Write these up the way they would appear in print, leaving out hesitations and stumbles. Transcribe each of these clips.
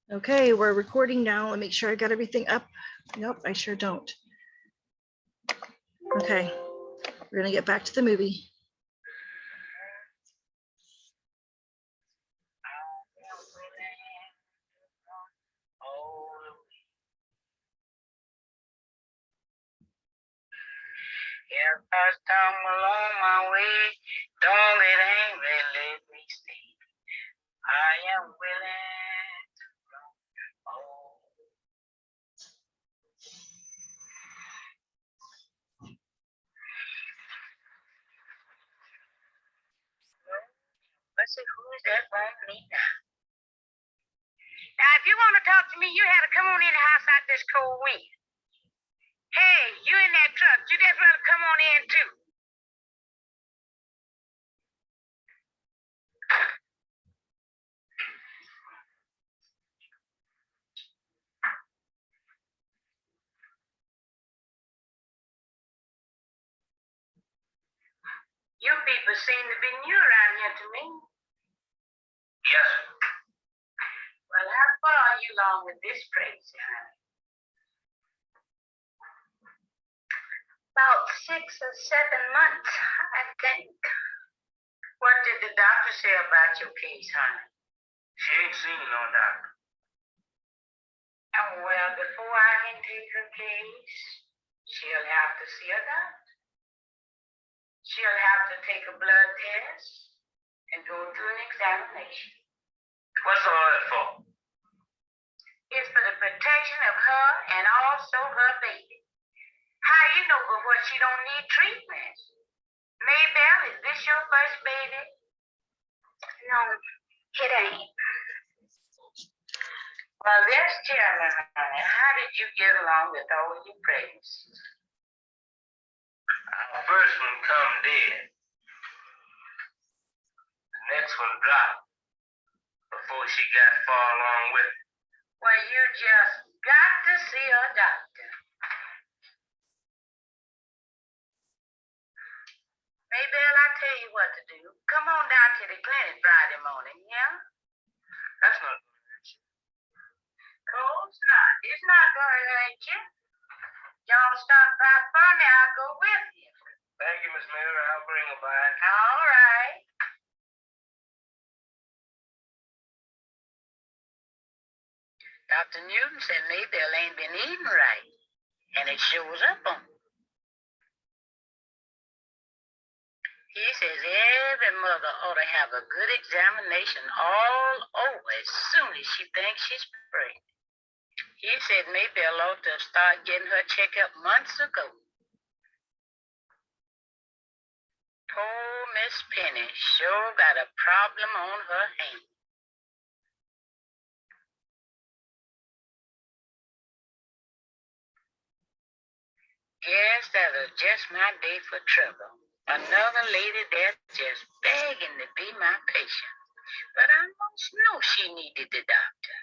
Okay, we're recording now. Let me make sure I got everything up. Nope, I sure don't. Okay, we're gonna get back to the movie. If I stumble on my way, don't it ain't really me stay. I am willing to run. Oh. Let's see who is that from me now. Now, if you want to talk to me, you have to come on in the house out this cold wind. Hey, you in that truck, you just rather come on in too. You people seem to be new around here to me. Yes. Well, how far are you along with this crazy, honey? About 6 or 7 months, I think. What did the doctor say about your case, honey? She ain't seen no doctor. Oh, well, before I can take her case, she'll have to see a doctor. She'll have to take a blood test and go through an examination. What's all that for? It's for the protection of her and also her baby. How you know but what she don't need treatment? Maybelle, is this your first baby? No, it ain't. Well, this chairman, honey, how did you get along with all your pregnancies? Our first one come dead. The next one dropped before she got far along with it. Well, you just got to see a doctor. Maybelle, I tell you what to do. Come on down to the clinic Friday morning, yeah? That's not going to hurt you. Cole's not. It's not going to hurt you. Y'all stop by for me, I'll go with you. Thank you, Miss Mary. I'll bring her by. All right. Dr. Newton said Maybelle ain't been eating right, and it shows up on her. He says every mother ought to have a good examination all over as soon as she thinks she's pregnant. He said Maybelle ought to start getting her checkup months ago. Poor Miss Penny sure got a problem on her hands. Guess that'll just my day for trouble. Another lady that's just begging to be my patient. But I must know she needed the doctor.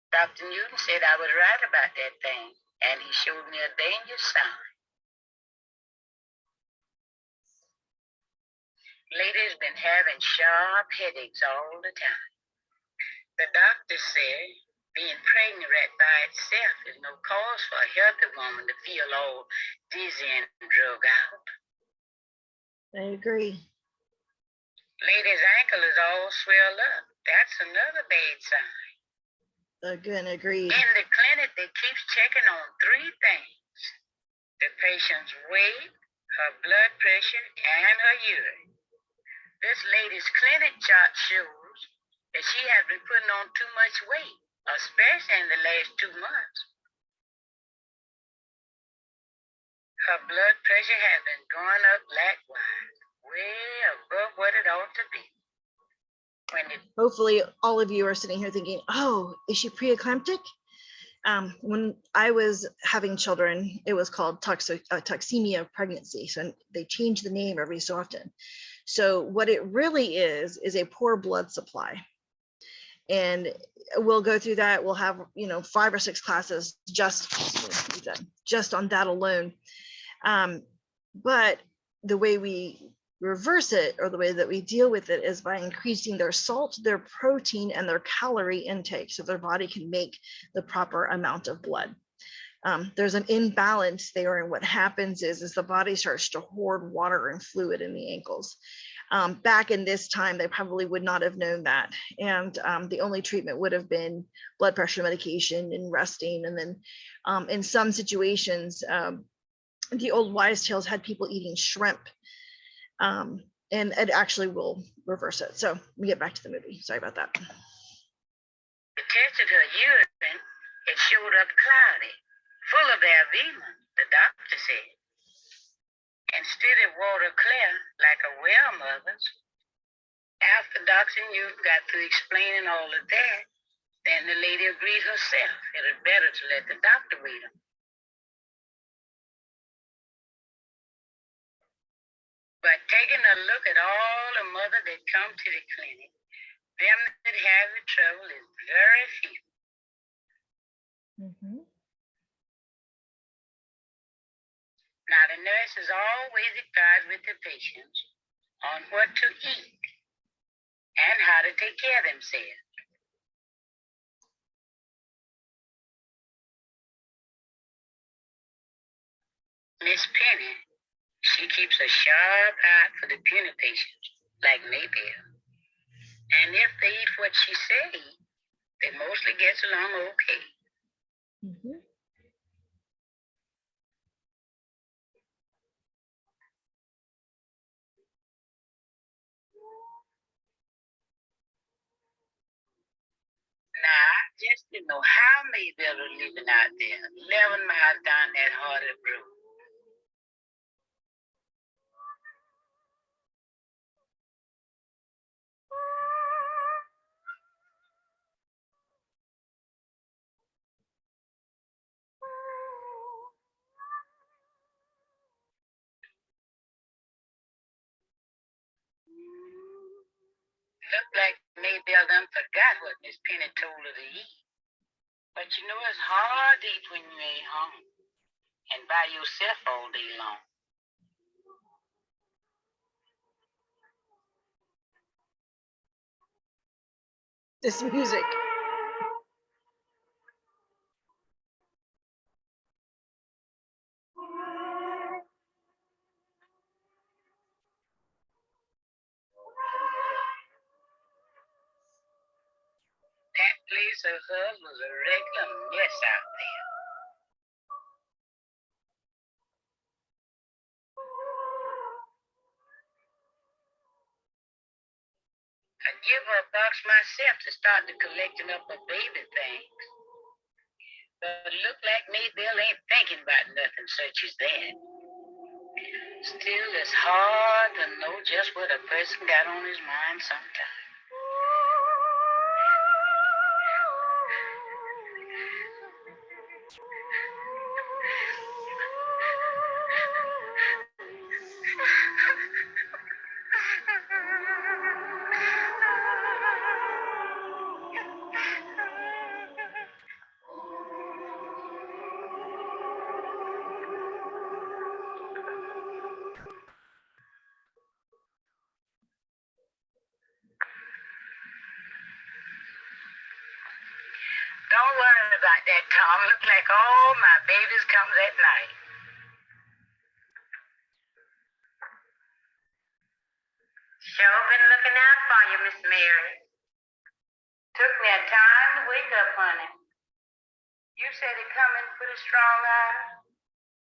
Dr. Newton said I was right about that thing, and he showed me a danger sign. Lady's been having sharp headaches all the time. The doctor said being pregnant right by itself is no cause for a healthy woman to feel all dizzy and drug out. I agree. Lady's ankle is all swelled up. That's another bad sign. Again, agreed. In the clinic, they keep checking on 3 things: the patient's weight, her blood pressure, and her urine. This lady's clinic chart shows that she has been putting on too much weight, especially in the last 2 months. Her blood pressure has been going up likewise, way above what it ought to be. Hopefully all of you are sitting here thinking, oh, is she preeclamptic? When I was having children, it was called toxemia of pregnancy. So they change the name every so often. So what it really is a poor blood supply. And we'll go through that. We'll have, 5 or 6 classes just on that alone. But the way we reverse it, or the way that we deal with it, is by increasing their salt, their protein, and their calorie intake so their body can make the proper amount of blood. There's an imbalance there, and what happens is the body starts to hoard water and fluid in the ankles. Back in this time, they probably would not have known that, and the only treatment would have been blood pressure medication and resting. And then in some situations, the old wives' tales had people eating shrimp, and it actually will reverse it. So we get back to the movie. Sorry about that. They tested her urine. It showed up cloudy, full of albumin, the doctor said. Instead of water clear, like a well mother's. After Dr. Newton got through explaining all of that, then the lady agreed herself it was better to let the doctor read them. But taking a look at all the mothers that come to the clinic, them that have the trouble is very few. Mm-hmm. Now, the nurse is always advised with the patients on what to eat and how to take care of themselves. Miss Penny, she keeps a sharp eye for the puny patients, like Maybelle. And if they eat what she says, they mostly gets along okay. Mm-hmm. Now, I just didn't know how Maybelle was living out there, 11 miles down that Hardy road. Looked like Maybelle done forgot what Miss Penny told her to eat. But you know it's hard to eat when you ain't home and by yourself all day long. This music. That place of hers was a regular mess out there. I'd give her a box myself to start the collecting up her baby things. But it looked like Maybelle ain't thinking about nothing such as that. Still, it's hard to know just what a person got on his mind sometimes. Don't worry about that, Tom. Look like all my babies comes at night. Sure been looking out for you, Miss Mary. Took me a time to wake up, honey. You said it coming pretty strong eye,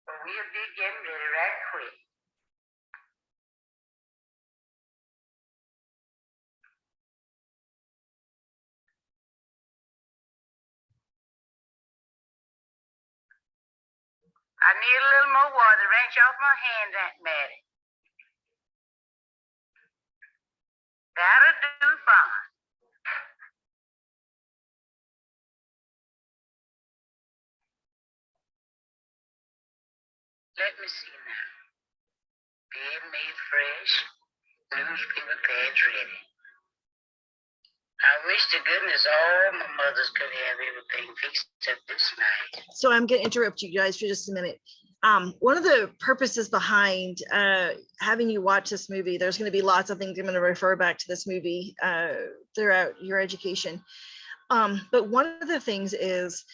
but we'll be getting ready right quick. I need a little more water to wrench off my hands, Aunt Mattie. That'll do fine. Let me see now. Bed made fresh, newspaper pads ready. I wish to goodness all my mothers could have everything fixed up this night. So I'm going to interrupt you guys for just a minute. One of the purposes behind having you watch this movie, there's going to be lots of things I'm going to refer back to this movie throughout your education. But one of the things is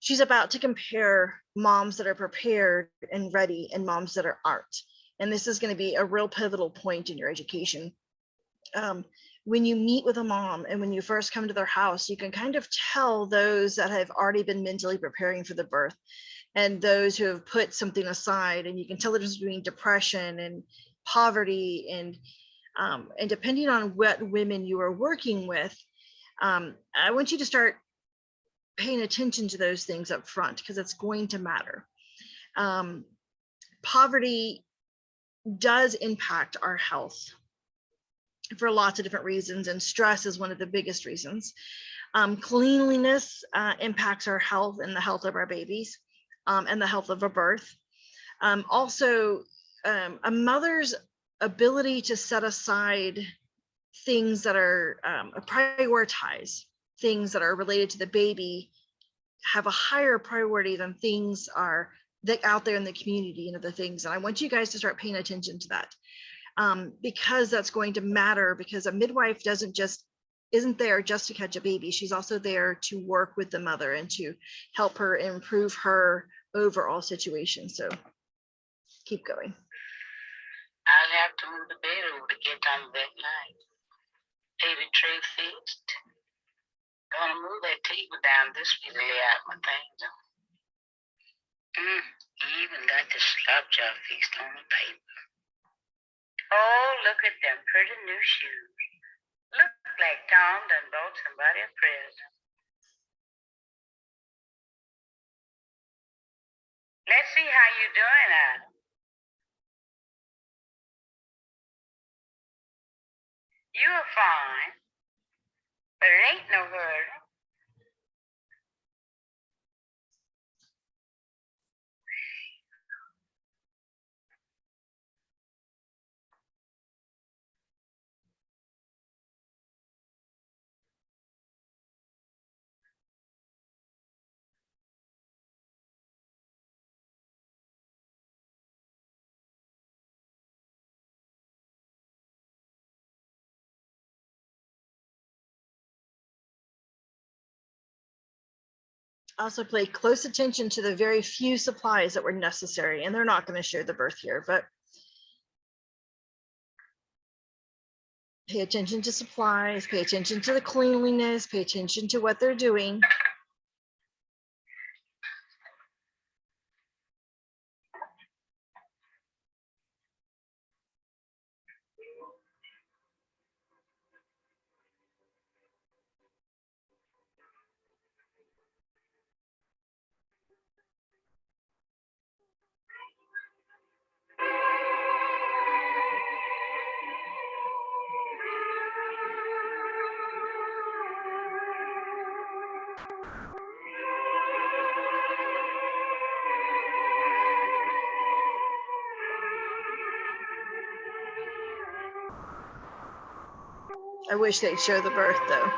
she's about to compare moms that are prepared and ready and moms that aren't. And this is going to be a real pivotal point in your education. When you meet with a mom and when you first come to their house, you can kind of tell those that have already been mentally preparing for the birth and those who have put something aside, and you can tell the difference between depression and poverty and depending on what women you are working with, I want you to start paying attention to those things up front because it's going to matter. Poverty does impact our health for lots of different reasons, and stress is one of the biggest reasons. Cleanliness impacts our health and the health of our babies and the health of a birth. Also, a mother's ability to set aside things that are prioritize things that are related to the baby have a higher priority than things are that out there in the community and other things. And I want you guys to start paying attention to that because that's going to matter, because a midwife isn't there just to catch a baby. She's also there to work with the mother and to help her improve her overall situation. So keep going. I'll have to move the bed over to get on that night. Baby tray fixed. Gonna move that table down this way to lay out my things on. Even got the slop jar fixed on the paper. Oh, look at them pretty new shoes. Look like Tom done bought somebody a present. Let's see how you doing, Adam. You're fine, but it ain't no hurry. Also pay close attention to the very few supplies that were necessary, and they're not going to share the birth here, but pay attention to supplies, pay attention to the cleanliness, pay attention to what they're doing. I wish they'd show the birth though.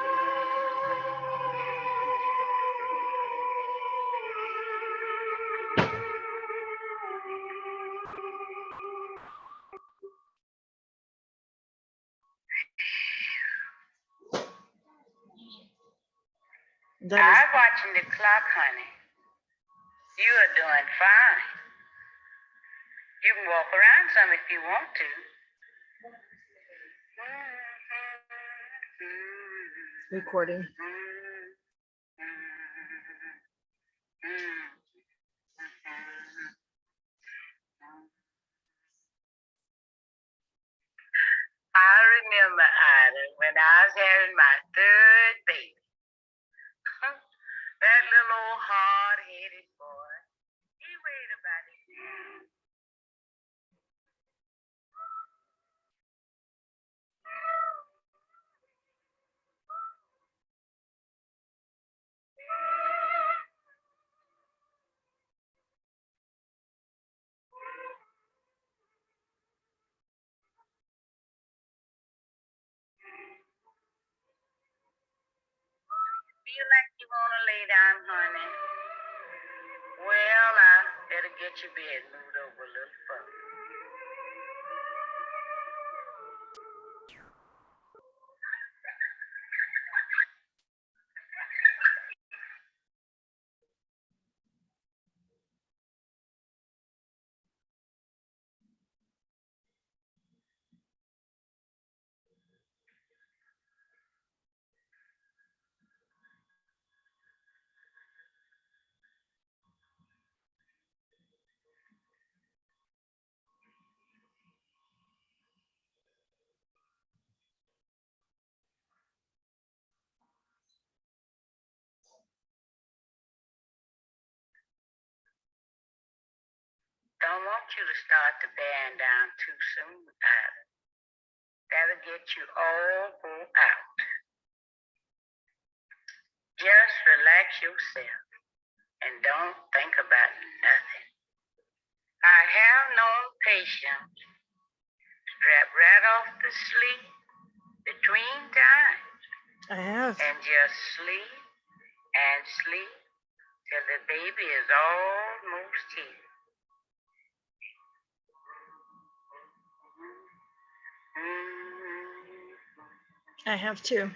I'm watching the clock, honey. You are doing fine. You can walk around some if you want to. Recording. I remember, Ida, when I was having my third baby. That little old hard-headed boy, he weighed about it. Feel like you want to lay down, honey? Well, That'll get your bed moved over a little further. Don't want you to start the band down too soon, either. That'll get you all wore out. Just relax yourself and don't think about nothing. I have known patients strap right off to sleep between times I have. and just sleep and sleep till the baby is almost here. I have too.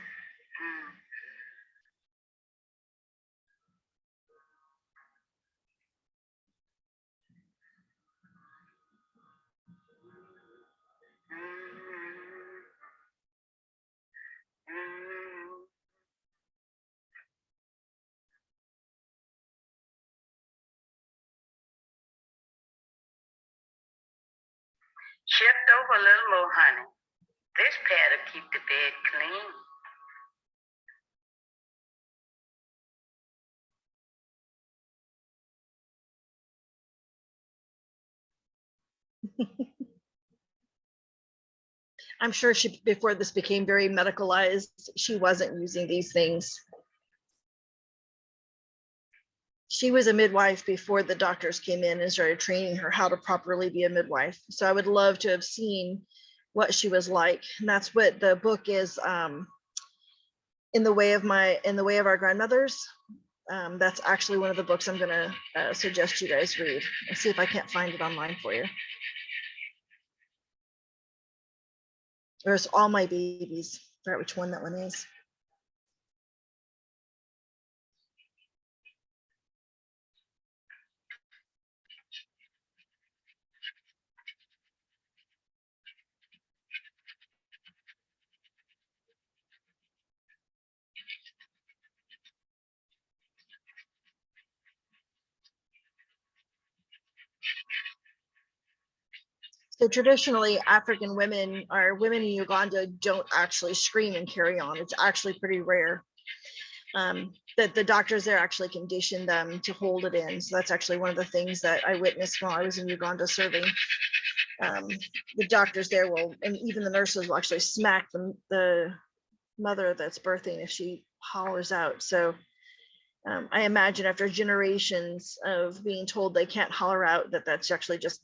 Shift over a little more, honey. This pad'll keep the bed clean. I'm sure she, before this became very medicalized, she wasn't using these things. She was a midwife before the doctors came in and started training her how to properly be a midwife. So I would love to have seen what she was like. And that's what the book is, in the way of our grandmothers. That's actually one of the books I'm gonna suggest you guys read. And see if I can't find it online for you. There's All My Babies. I forgot which one that one is. So traditionally, African women or women in Uganda don't actually scream and carry on. It's actually pretty rare. That the doctors there actually condition them to hold it in. So that's actually one of the things that I witnessed while I was in Uganda serving. The doctors there will, and even the nurses will actually smack the mother that's birthing if she hollers out. So I imagine after generations of being told they can't holler out, that's actually just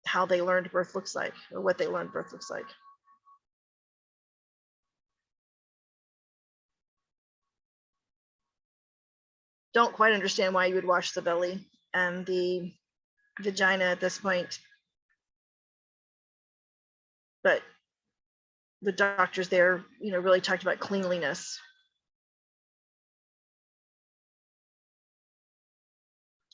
how they learned birth looks like, or what they learned birth looks like. Don't quite understand why you would wash the belly and the vagina at this point, but the doctors there, really talked about cleanliness.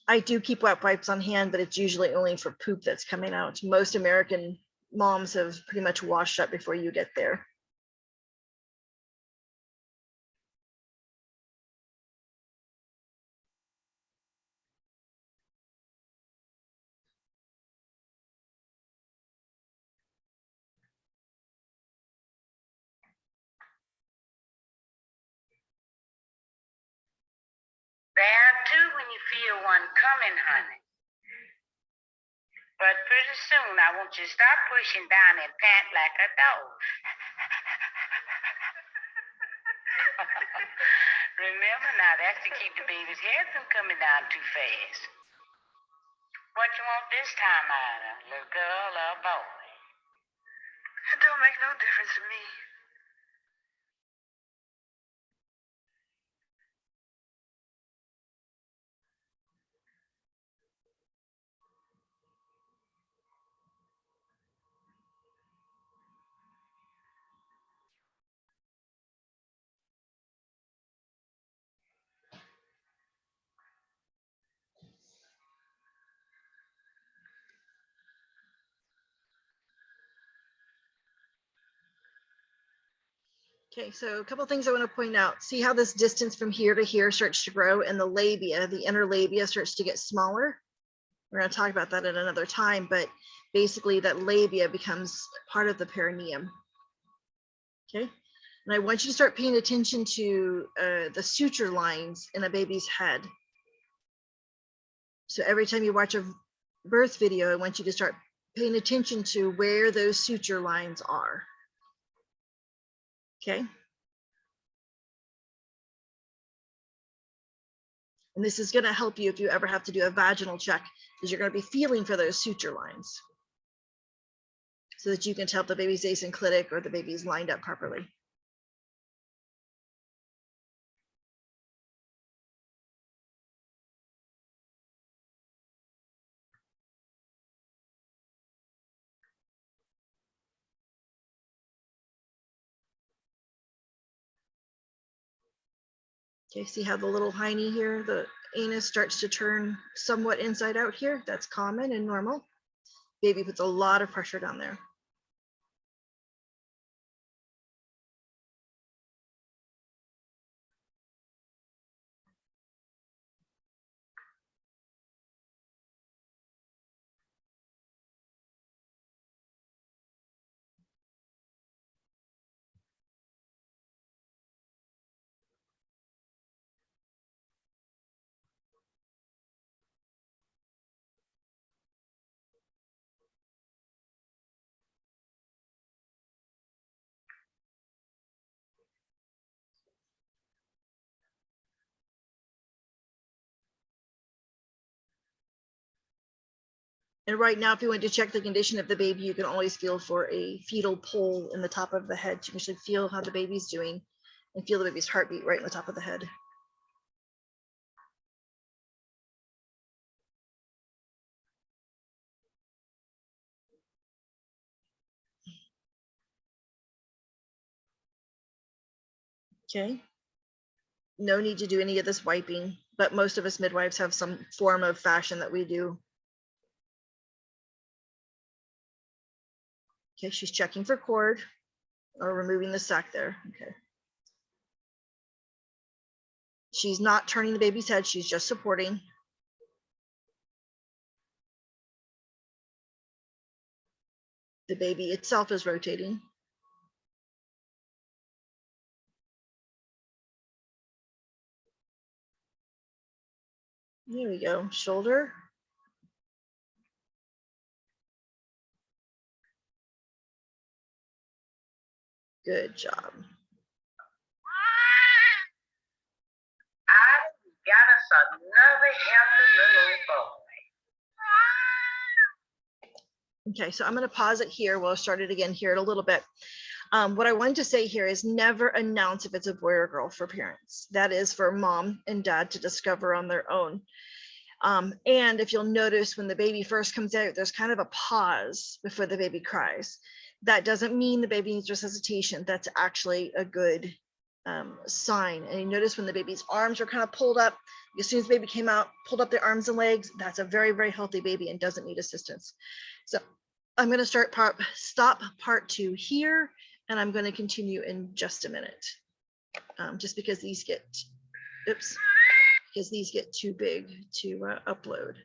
I do keep wet wipes on hand, but it's usually only for poop that's coming out. Most American moms have pretty much washed up before you get there. There too when you feel one coming, honey. But pretty soon I want you to stop pushing down and pant like a dog. Remember now, that's to keep the baby's head from coming down too fast. What you want this time, Ida? Little girl or boy? It don't make no difference to me. Okay, so a couple of things I want to point out. See how this distance from here to here starts to grow, and the labia, the inner labia, starts to get smaller. We're going to talk about that at another time, but basically that labia becomes part of the perineum. Okay, and I want you to start paying attention to the suture lines in a baby's head. So every time you watch a birth video, I want you to start paying attention to where those suture lines are. Okay. And this is going to help you if you ever have to do a vaginal check, because you're going to be feeling for those suture lines so that you can tell if the baby's asynclitic or the baby's lined up properly. Okay, see how the little hiney here, the anus starts to turn somewhat inside out here? That's common and normal. Baby puts a lot of pressure down there. And right now, if you want to check the condition of the baby, you can always feel for a fetal pole in the top of the head to actually feel how the baby's doing and feel the baby's heartbeat right in the top of the head. Okay. No need to do any of this wiping, but most of us midwives have some form of fashion that we do. Okay, she's checking for cord or removing the sac there. Okay. She's not turning the baby's head, she's just supporting. The baby itself is rotating. There we go, shoulder. Good job. I got us another healthy little boy. Okay, so I'm going to pause it here. We'll start it again here in a little bit. What I wanted to say here is never announce if it's a boy or girl for parents. That is for mom and dad to discover on their own. And if you'll notice when the baby first comes out, there's kind of a pause before the baby cries. That doesn't mean the baby needs resuscitation. That's actually a good sign. And you notice when the baby's arms are kind of pulled up, as soon as the baby came out, pulled up their arms and legs, that's a very, very healthy baby and doesn't need assistance. So I'm going to stop part 2 here, and I'm going to continue in just a minute, just because these get, because these get too big to upload.